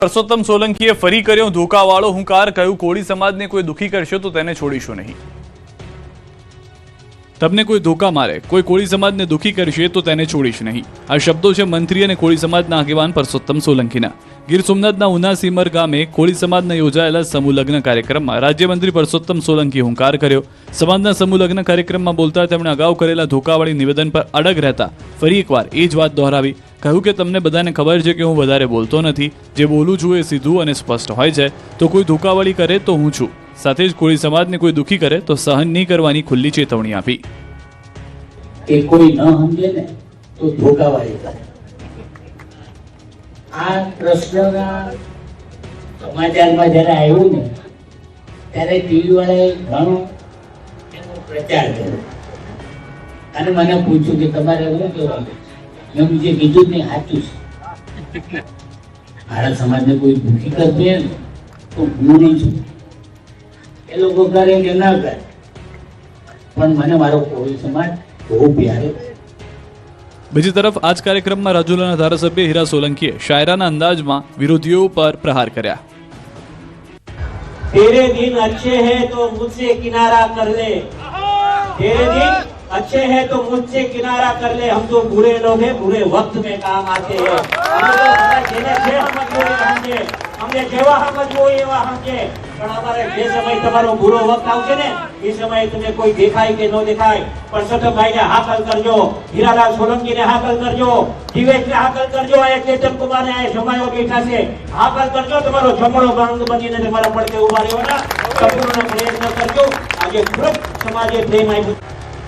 પરસોત્તમ સોલંકીએ ફરી કર્યો ધોકાવાળો હુંકાર, કહ્યું કોળી સમાજને કોઈ દુખી કરશે તો તેને છોડીશું નહીં। તમને કોઈ ધોકા મારે, કોઈ કોળી સમાજને દુખી કરશે તો તેને છોડીશ નહીં, આ શબ્દો છે મંત્રી અને કોળી સમાજના આગેવાન પરસોત્તમ સોલંકીના। ગીર સોમનાથના ઉના સીમર ગામે કોળી સમાજના યોજાયેલા સમૂહ લગ્ન કાર્યક્રમમાં રાજ્યમંત્રી પરસોત્તમ સોલંકીએ હુંકાર કર્યો। સમાજના સમૂહ લગ્ન કાર્યક્રમમાં બોલતા તેમણે અગાઉ કરેલા ધોકાવાળી નિવેદન પર અડગ રહેતા ફરી એકવાર એ જ વાત દોહરાવી। કહ્યું કે તમને બધાને ખબર છે કે હું વધારે બોલતો નથી, જે બોલું છું એ સીધું અને સ્પષ્ટ હોય છે, તો કોઈ ધોકાવાળી કરે તો હું છું, સાથે જ કોળી સમાજને કોઈ દુખી કરે તો સહન નહીં કરવાની ખુલ્લી ચેતવણી આપી। કે કોઈ ન સમજે ને તો ધોકાવાળી કરે। આ પ્રશ્નના સમાચારમાં જ્યારે આવ્યું ને ત્યારે ટીવી વાળાએ ઘણો એનો પ્રચાર કર્યો અને મને પૂછ્યું કે તમારે શું કહેવાનું? મેં બીજે કીધું જ નહીં, સાચું છે। મારા સમાજને કોઈ દુઃખી કરશે ને તો હું નહીં છું, એ લોકો કરે કે ના કરે, પણ મને મારો કોળી સમાજ બહુ પ્યારો છે। બીજી તરફ આ જ કાર્યક્રમમાં રાજુલાના ધારાસભ્ય હીરા સોલંકીએ શાયરાના અંદાજમાં વિરોધીઓ પર પ્રહાર કર્યા। तेरे दिन अच्छे हैं तो मुझसे किनारा कर ले, तेरे दिन अच्छे हैं तो मुझसे किनारा कर ले, हम तो बुरे लोग हैं, बुरे वक्त में काम आते हैं। हमने जेवा समझवो एवा समझे, पण हमारे जे समय તમારો બુરો વખત આવશે ને એ સમયે તમને કોઈ દેખાય કે ન દેખાય, પરસોત્તમભાઈ ને હાકલ કરજો, હીરાલાલ સોલંકી ને હાકલ કરજો, દિવેશ ને હાકલ કરજો, આ ચેતન કુમાર ને આ સમાયો બેઠા છે, હાકલ કરજો, તમારો જમણો ભાંગ બનીને તમારા પડકે ઉભા રહેવાના સંપૂર્ણ પ્રયત્ન કરજો। આજે ખૂબ સમાજે પ્રેમ આપ્યો।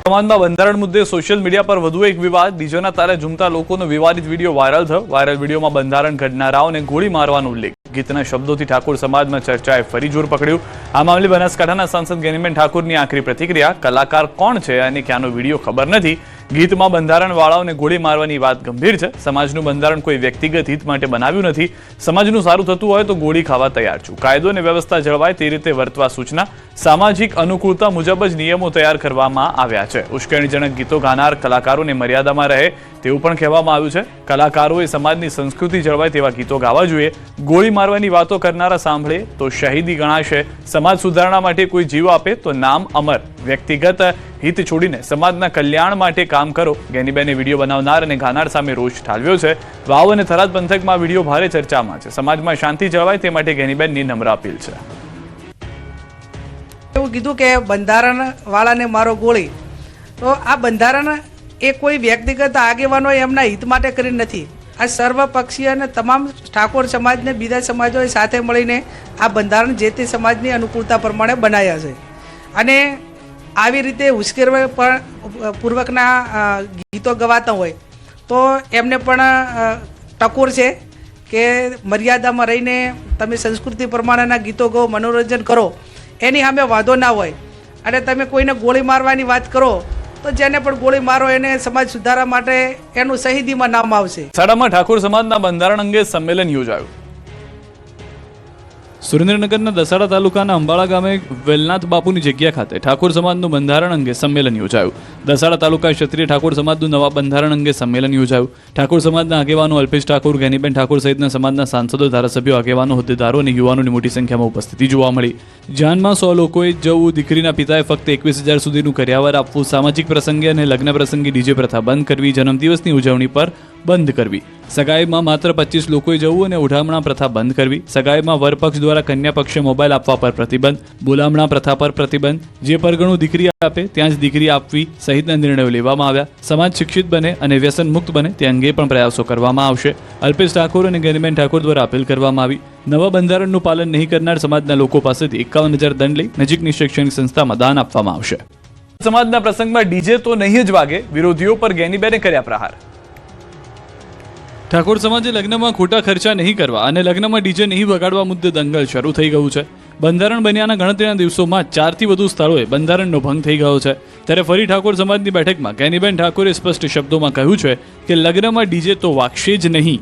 સમાજમાં બંધારણ મુદ્દે સોશિયલ મીડિયા પર વધુ એક વિવાદ, ડીજેના તારે ઝૂમતા લોકોનો વિવાદિત વિડીયો વાયરલ થયો। વાયરલ વિડીયોમાં બંધારણ ઘડનારાઓને ગોળી મારવાનો ઉલ્લેખ, ગીતના શબ્દોથી ઠાકોર સમાજમાં ચર્ચાએ ફરી જોર પકડ્યું। આ મામલે બનાસકાંઠાના સાંસદ ગેનીબેન ઠાકોરની આકરી પ્રતિક્રિયા, કલાકાર કોણ છે અને ક્યાંનો વિડીયો ખબર નથી, ગીતમાં બંધારણ વાળાઓને ગોળી મારવાની વાત ગંભીર છે। સમાજનું બંધારણ કોઈ વ્યક્તિગત હિત માટે બનાવ્યું નથી, સમાજનું સારું થતું હોય તો ગોળી ખાવા તૈયાર છું, કાયદો અને વ્યવસ્થા જળવાય તે રીતે વર્તવા સૂચના, સામાજિક અનુકૂળતા મુજબ જ નિયમો તૈયાર કરવામાં આવ્યા છે। ઉશ્કેરણીજનક ગીતો ગાનાર કલાકારોને મર્યાદામાં રહે તેવું પણ કહેવામાં આવ્યું છે। કલાકારોએ સમાજની સંસ્કૃતિ જળવાય તેવા ગીતો ગાવા જોઈએ, ગોળી મારવાની વાતો કરનારા સાંભળે તો શહીદી ગણાશે। સમાજ સુધારણા માટે કોઈ જીવ આપે તો નામ અમર, વ્યક્તિગત હિત છોડીને સમાજના કલ્યાણ માટે કામ કરો। ગેનીબેને વિડીયો બનાવનાર અને ગાનાર સામે રોષ ઠાલવ્યો છે। વાવ અને થરાદ પંથકમાં વિડીયો ભારે ચર્ચામાં છે, સમાજમાં શાંતિ જળવાય તે માટે ગેનીબેનની નમ્ર અપીલ છે। એવું કીધું કે બંધારણ વાળાને મારો ગોળી, તો આ બંધારણ એ કોઈ વ્યક્તિગત આગેવાનો એમના હિત માટે કરી નથી, આ સર્વપક્ષીય અને તમામ ઠાકોર સમાજને બીજા સમાજોએ સાથે મળીને આ બંધારણ જે તે સમાજની અનુકૂળતા પ્રમાણે બનાવ્યા છે। અને આવી રીતે ઉશ્કેરવા પૂર્વકના ગીતો ગવાતા હોય તો એમને પણ ટકોર છે કે મર્યાદામાં રહીને તમે સંસ્કૃતિ પ્રમાણેના ગીતો ગો, મનોરંજન કરો, એની સામે વાંધો ના હોય। અને તમે કોઈને ગોળી મારવાની વાત કરો તો જેને પણ ગોળી મારો એને સમાજ સુધારા માટે એનું શહીદીમાં નામ આવશે। સાડામાં ઠાકોર સમાજના બંધારણ અંગે સંમેલન યોજાયું। સુરેન્દ્રનગરના દસાડા તાલુકાના અંબાળા ગામે વેલનાથ બાપુની જગ્યા ખાતે ઠાકોર સમાજનું બંધારણ અંગે સંમેલન યોજાયું। દસાડા તાલુકા ક્ષત્રિય ઠાકોર સમાજનું નવા બંધારણ અંગે સંમેલન યોજાયું। ઠાકોર સમાજના આગેવાનો અલ્પેશ ઠાકોર, ગેનીબેન ઠાકોર સહિતના સમાજના સાંસદો, ધારાસભ્યો, આગેવાનો, હોદ્દેદારો અને યુવાનોની મોટી સંખ્યામાં ઉપસ્થિતિ જોવા મળી। જાનમાં 100 લોકોએ જવું, દીકરીના પિતાએ ફક્ત 21,000 સુધીનું કર્યાવર આપવું, સામાજિક પ્રસંગે અને લગ્ન પ્રસંગે ડીજે પ્રથા બંધ કરવી, જન્મદિવસની ઉજવણી પર બંધ કરવી, સગાઈમાં માત્ર 25 લોકોએ જવું અને ઉઠામણા પ્રથા બંધ કરવી, સગાઈમાં વરપક્ષ દ્વારા કન્યા પક્ષે મોબાઈલ આપવા પર પ્રતિબંધ, બોલામણા પ્રથા પર પ્રતિબંધ, જે પરગણું દીકરી આપે ત્યાં જ દીકરી આપવી સહિતના નિર્ણયો લેવામાં આવ્યા। સમાજ શિક્ષિત બને અને વ્યસન મુક્ત બને તે અંગે પણ પ્રયાસો કરવામાં આવશે। અલ્પેશ ઠાકોર અને ગેનીબેન ઠાકોર દ્વારા અપીલ કરવામાં આવી। નવા બંધારણનું પાલન નહીં કરનાર સમાજના લોકો પાસેથી 51,000 દંડ લઈ નજીકની શૈક્ષણિક સંસ્થામાં દાન આપવામાં આવશે। સમાજના પ્રસંગમાં ડીજે તો નહીં જ વાગે, વિરોધીઓ પર ગેનીબેને કર્યા પ્રહાર। ઠાકોર સમાજે લગ્નમાં ખોટા ખર્ચા નહીં કરવા અને લગ્નમાં ડીજે નહીં વગાડવા મુદ્દે દંગલ શરૂ થઈ ગયું છે। બંધારણ બન્યાના ગણતરીના દિવસોમાં 4થી વધુ સ્થળોએ બંધારણનો ભંગ થઈ ગયો છે। ત્યારે ફરી ઠાકોર સમાજની બેઠકમાં ગેનીબેન ઠાકોરે સ્પષ્ટ શબ્દોમાં કહ્યું છે કે લગ્નમાં ડીજે તો વાગશે જ નહીં।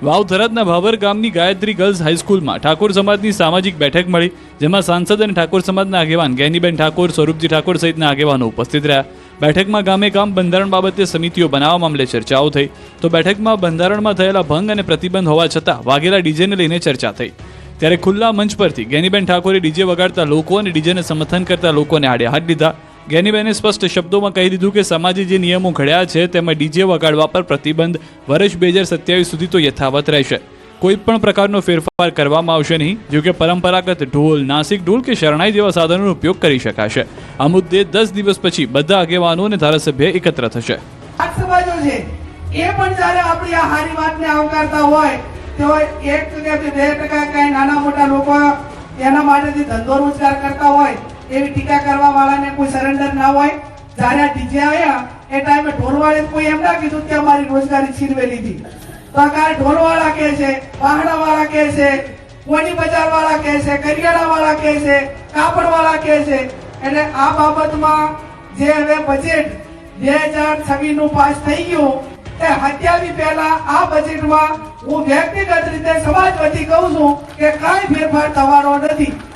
વાવ થરાદના ભાભર ગામની ગાયત્રી ગર્લ્સ હાઈસ્કૂલમાં ઠાકોર સમાજની સામાજિક બેઠક મળી, જેમાં સાંસદ અને ઠાકોર સમાજના આગેવાન જ્ઞાનીબેન ઠાકોર, સ્વરૂપજી ઠાકોર સહિતના આગેવાનો ઉપસ્થિત રહ્યા. બેઠકમાં ગામે ગામ બંધારણ બાબતે સમિતિઓ બનાવવા મામલે ચર્ચાઓ થઈ. તો બેઠકમાં બંધારણમાં થયેલા ભંગ અને પ્રતિબંધ હોવા છતાં વાઘેલા ડીજેને લઈને ચર્ચા થઈ. ત્યારે ખુલ્લા મંચ પરથી જ્ઞાનીબેન ઠાકોરે ડીજે વગાડતા લોકો અને ડીજેને સમર્થન કરતા લોકોને આડે હાથ લીધા. જ્ઞાનીબેને સ્પષ્ટ શબ્દોમાં કહી દીધું કે સમાજે જે નિયમો ઘડ્યા છે તેમાં ડીજે વગાડવા પર પ્રતિબંધ વર્ષ 2027 સુધી તો યથાવત રહેશે. કોઈ પણ પ્રકારનો ફેરફાર કરવામાં આવશે નહીં. જો કે પરંપરાગત ઢોલ, નાસિક ઢોલ કે શરણાઈ જેવા સાધનોનો ઉપયોગ કરી શકાશે. આ મુદ્દે 10 દિવસ પછી બધા આગેવાનો અને ધારાસભ્ય એકત્ર થશે. આ સમાજો છે એ પણ જ્યારે આપણી આ હારી વાતને આવકારતા હોય તો 1% કે 2% કઈ નાના મોટા લોકો એના માટેથી ધંધો રોજગાર કરતા હોય એવી ટીકા કરવા વાળાને કોઈ સરેન્ડર ના હોય. જ્યારે આ ડીજે આવ્યા એ ટાઈમે ઢોલવાળે કોઈ એમ ના કીધું કે અમારી રોજગારી છીનવેલી હતી. તો આ કાંઈ ઢોલવાળા કહે છે, વાહડાવાળા કહે છે, કોની બજારવાળા કહે છે, કરિયાણાવાળા કહે છે, કાપડવાળા કહે છે. એટલે આ બાબતમાં જે હવે બજેટ 2026 નું પાસ થઈ ગયું એ હત્યાવી પહેલા આ બજેટમાં હું વ્યક્તિગત રીતે સમાજ વતી કહું છું કે કાંઈ ફેરફાર થવો